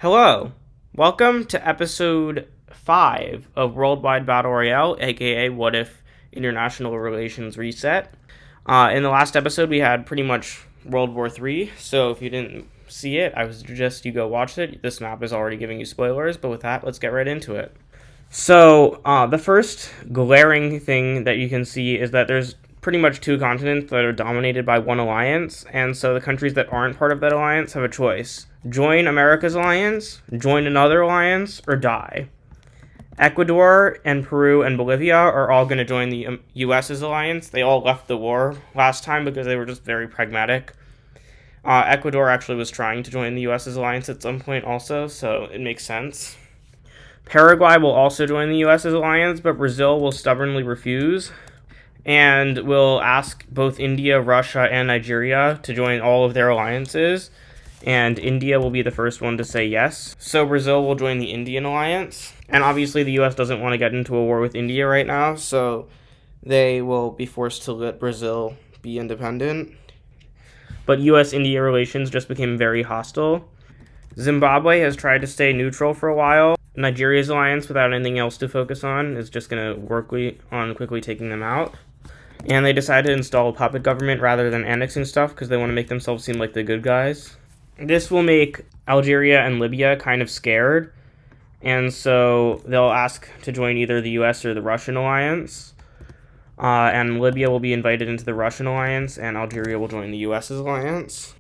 Hello, welcome to episode 5 of Worldwide Battle Royale, aka What If International Relations Reset. In the last episode, we had pretty much World War III, so if you didn't see it, I would suggest you go watch it. This map is already giving you spoilers, but with that, let's get right into it. So, the first glaring thing that you can see is that there's pretty much two continents that are dominated by one alliance, and so the countries that aren't part of that alliance have a choice. Join America's alliance, join another alliance, or die. Ecuador and Peru and Bolivia are all going to join the US's alliance. They all left the war last time because they were just very pragmatic. Ecuador actually was trying to join the US's alliance at some point also, so it makes sense. Paraguay will also join the US's alliance, but Brazil will stubbornly refuse and will ask both India, Russia, and Nigeria to join all of their alliances, and India will be the first one to say yes. So Brazil will join the Indian alliance, and obviously the US doesn't want to get into a war with India right now, so they will be forced to let Brazil be independent. But US-India relations just became very hostile. Zimbabwe has tried to stay neutral for a while. Nigeria's alliance, without anything else to focus on, is just going to work on quickly taking them out. And they decided to install a puppet government rather than annexing stuff because they want to make themselves seem like the good guys. This will make Algeria and Libya kind of scared, and so they'll ask to join either the US or the Russian alliance. And Libya will be invited into the Russian alliance, and Algeria will join the US's alliance.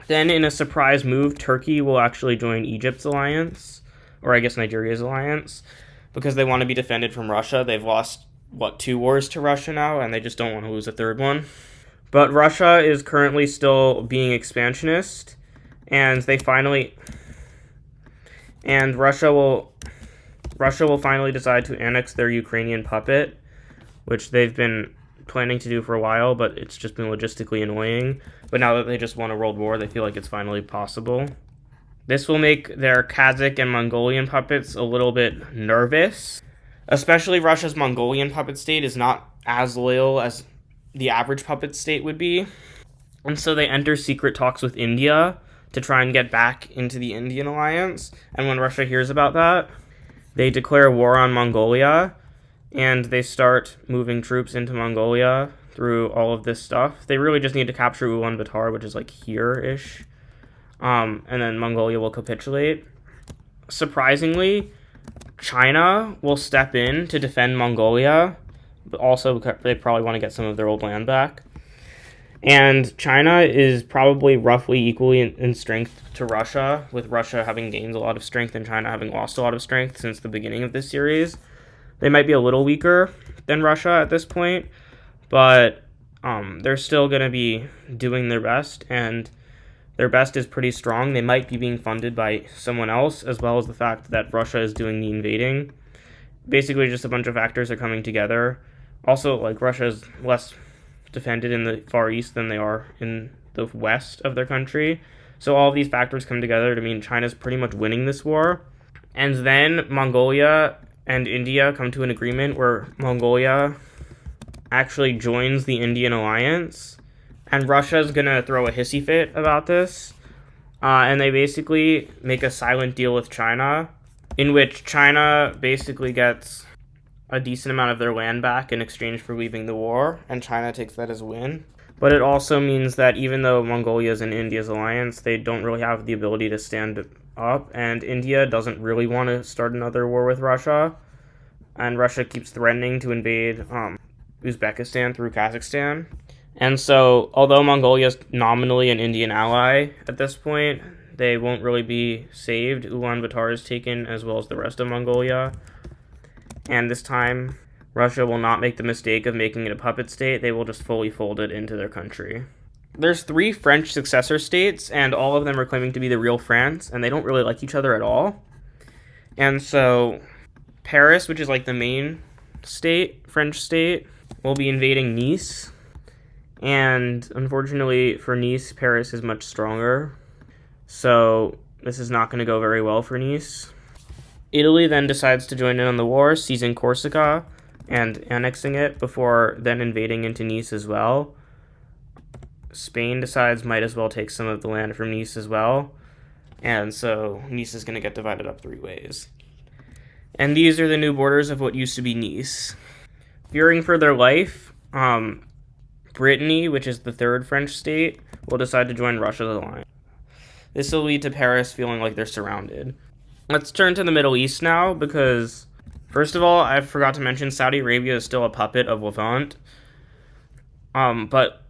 Then, in a surprise move, Turkey will actually join Egypt's alliance, or I guess Nigeria's alliance, because they want to be defended from Russia. They've lost, 2 wars to Russia now, and they just don't want to lose a third one. But Russia is currently still being expansionist, and Russia will finally decide to annex their Ukrainian puppet, which they've been planning to do for a while, but it's just been logistically annoying. But now that they just won a world war, they feel like it's finally possible. This will make their Kazakh and Mongolian puppets a little bit nervous. Especially Russia's Mongolian puppet state is not as loyal as the average puppet state would be. And so they enter secret talks with India to try and get back into the Indian alliance. And when Russia hears about that, they declare war on Mongolia, and they start moving troops into Mongolia through all of this stuff. They really just need to capture Ulaanbaatar, which is like here-ish. And then Mongolia will capitulate. Surprisingly, China will step in to defend Mongolia, but also they probably want to get some of their old land back. And China is probably roughly equally in strength to Russia, with Russia having gained a lot of strength and China having lost a lot of strength since the beginning of this series. They might be a little weaker than Russia at this point, but they're still going to be doing their best, and their best is pretty strong. They might be being funded by someone else, as well as the fact that Russia is doing the invading. Basically, just a bunch of factors are coming together. Also, Russia is less defended in the Far East than they are in the west of their country. So all of these factors come together to mean China's pretty much winning this war. And then Mongolia and India come to an agreement where Mongolia actually joins the Indian alliance, and Russia's gonna throw a hissy fit about this, and they basically make a silent deal with China, in which China basically gets a decent amount of their land back in exchange for leaving the war, and China takes that as a win. But it also means that even though Mongolia's in India's alliance, they don't really have the ability to stand up, and India doesn't really want to start another war with Russia, and Russia keeps threatening to invade Uzbekistan through Kazakhstan. And so, although Mongolia is nominally an Indian ally at this point, they won't really be saved. Ulaanbaatar is taken, as well as the rest of Mongolia. And this time, Russia will not make the mistake of making it a puppet state. They will just fully fold it into their country. There's 3 French successor states, and all of them are claiming to be the real France, and they don't really like each other at all. And so, Paris, which is the main state, French state, will be invading Nice. And unfortunately for Nice, Paris is much stronger. So this is not going to go very well for Nice. Italy then decides to join in on the war, seizing Corsica and annexing it before then invading into Nice as well. Spain decides might as well take some of the land from Nice as well. And so Nice is going to get divided up 3 ways. And these are the new borders of what used to be Nice. Fearing for their life, Brittany, which is the 3rd French state, will decide to join Russia's alliance. This will lead to Paris feeling like they're surrounded. Let's turn to the Middle East now, because first of all, I forgot to mention Saudi Arabia is still a puppet of Levant. But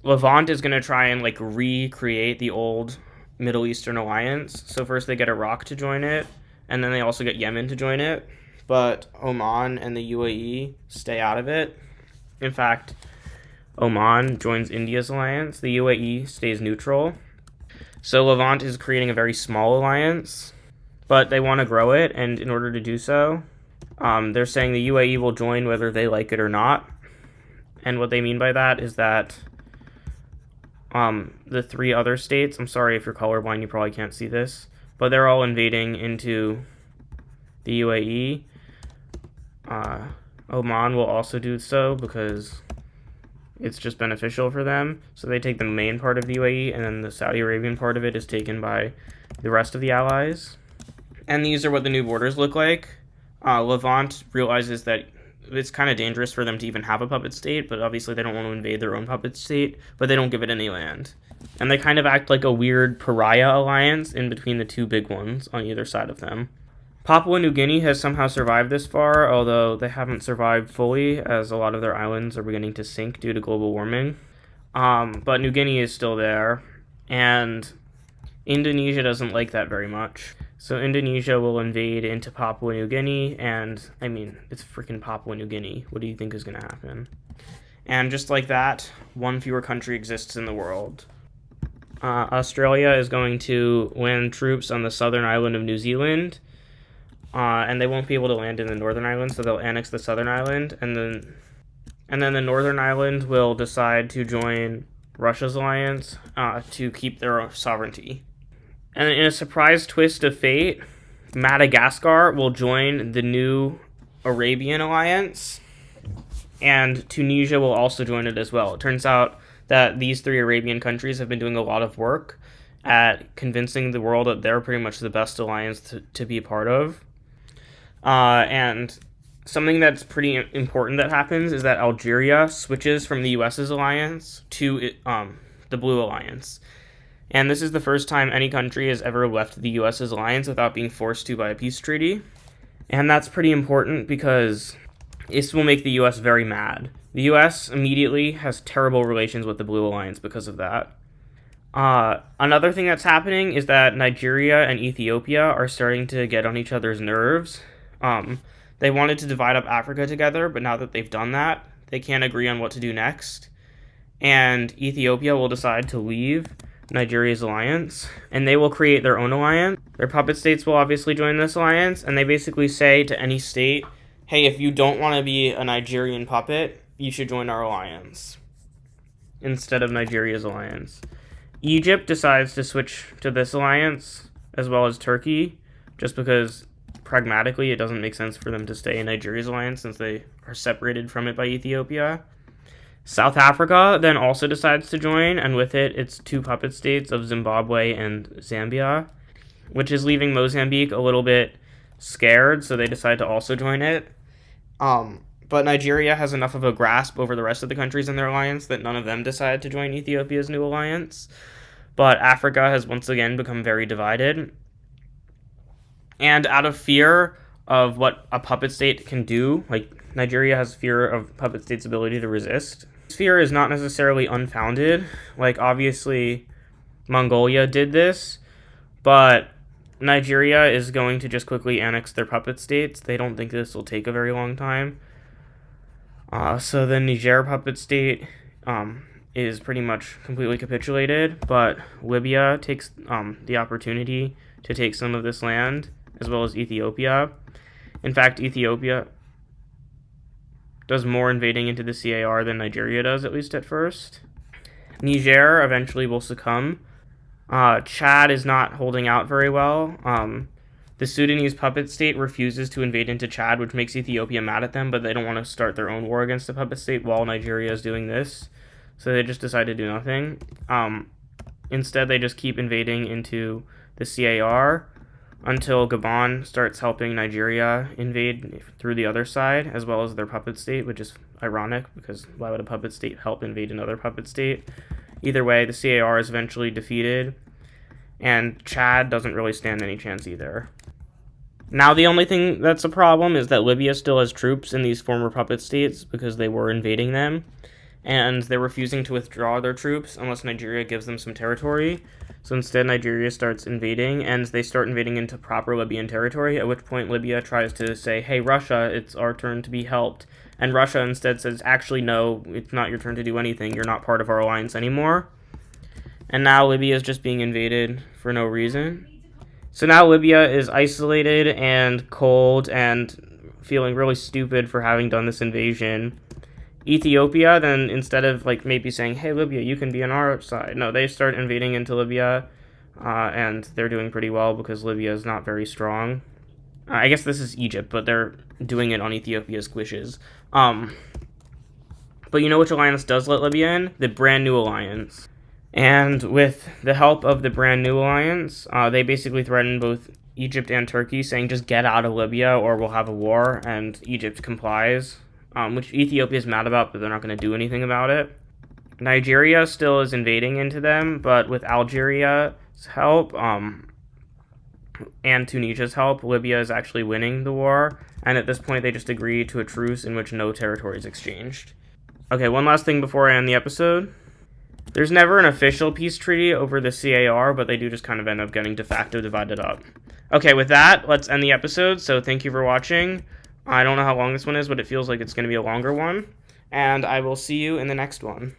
Levant is going to try and recreate the old Middle Eastern alliance. So first they get Iraq to join it, and then they also get Yemen to join it. But Oman and the UAE stay out of it. In fact, Oman joins India's alliance. The UAE stays neutral. So Levant is creating a very small alliance, but they want to grow it, and in order to do so, they're saying the UAE will join whether they like it or not. And what they mean by that is that the 3 other states, I'm sorry if you're colorblind, you probably can't see this, but they're all invading into the UAE. Oman will also do so because it's just beneficial for them. So they take the main part of the UAE, and then the Saudi Arabian part of it is taken by the rest of the allies. And these are what the new borders look like. Levant realizes that it's kind of dangerous for them to even have a puppet state, but obviously they don't want to invade their own puppet state, but they don't give it any land. And they kind of act like a weird pariah alliance in between the 2 big ones on either side of them. Papua New Guinea has somehow survived this far, although they haven't survived fully, as a lot of their islands are beginning to sink due to global warming. But New Guinea is still there, and Indonesia doesn't like that very much. So Indonesia will invade into Papua New Guinea, and, I mean, it's freaking Papua New Guinea. What do you think is going to happen? And just like that, 1 fewer country exists in the world. Australia is going to land troops on the southern island of New Zealand, and they won't be able to land in the northern island, so they'll annex the southern island, and then the northern island will decide to join Russia's alliance to keep their sovereignty. And in a surprise twist of fate, Madagascar will join the new Arabian alliance, and Tunisia will also join it as well. It turns out that these 3 Arabian countries have been doing a lot of work at convincing the world that they're pretty much the best alliance to be a part of. And something that's pretty important that happens is that Algeria switches from the US's alliance to the Blue Alliance. And this is the first time any country has ever left the US's alliance without being forced to by a peace treaty. And that's pretty important because this will make the US very mad. The US immediately has terrible relations with the Blue Alliance because of that. Another thing that's happening is that Nigeria and Ethiopia are starting to get on each other's nerves. They wanted to divide up Africa together, but now that they've done that, they can't agree on what to do next. And Ethiopia will decide to leave Nigeria's alliance, and they will create their own alliance. Their puppet states will obviously join this alliance, and they basically say to any state, hey, if you don't want to be a Nigerian puppet, you should join our alliance instead of Nigeria's alliance. Egypt decides to switch to this alliance, as well as Turkey, just because pragmatically it doesn't make sense for them to stay in Nigeria's alliance since they are separated from it by Ethiopia. South Africa then also decides to join, and with it, its 2 puppet states of Zimbabwe and Zambia, which is leaving Mozambique a little bit scared, so they decide to also join it. But Nigeria has enough of a grasp over the rest of the countries in their alliance that none of them decide to join Ethiopia's new alliance. But Africa has once again become very divided. And out of fear of what a puppet state can do, Nigeria has fear of puppet state's ability to resist. This fear is not necessarily unfounded. Obviously, Mongolia did this, but Nigeria is going to just quickly annex their puppet states. They don't think this will take a very long time. So the Niger puppet state is pretty much completely capitulated, but Libya takes the opportunity to take some of this land, as well as Ethiopia. In fact, Ethiopia does more invading into the CAR than Nigeria does, at least at first. Niger eventually will succumb. Chad is not holding out very well. The Sudanese puppet state refuses to invade into Chad, which makes Ethiopia mad at them, but they don't want to start their own war against the puppet state while Nigeria is doing this. So they just decide to do nothing. Instead, they just keep invading into the CAR until Gabon starts helping Nigeria invade through the other side, as well as their puppet state, which is ironic because why would a puppet state help invade another puppet state? Either way, the CAR is eventually defeated, and Chad doesn't really stand any chance either. Now the only thing that's a problem is that Libya still has troops in these former puppet states because they were invading them, and they're refusing to withdraw their troops unless Nigeria gives them some territory. So instead, Nigeria starts invading, and they start invading into proper Libyan territory, at which point Libya tries to say, hey, Russia, it's our turn to be helped. And Russia instead says, actually, no, it's not your turn to do anything. You're not part of our alliance anymore. And now Libya is just being invaded for no reason. So now Libya is isolated and cold and feeling really stupid for having done this invasion. Ethiopia then, instead of like maybe saying, hey Libya, you can be on our side, no, they start invading into Libya, and they're doing pretty well because Libya is not very strong. I guess this is Egypt, but they're doing it on Ethiopia's squishes. But you know which alliance does let Libya in? The brand new alliance. And with the help of the brand new alliance, they basically threaten both Egypt and Turkey, saying just get out of Libya or we'll have a war, and Egypt complies, which Ethiopia is mad about, but they're not going to do anything about it. Nigeria still is invading into them, but with Algeria's help and Tunisia's help, Libya is actually winning the war, and at this point they just agree to a truce in which no territory is exchanged. Okay, one last thing before I end the episode. There's never an official peace treaty over the CAR, but they do just kind of end up getting de facto divided up. Okay, with that, let's end the episode. So thank you for watching. I don't know how long this one is, but it feels like it's going to be a longer one. And I will see you in the next one.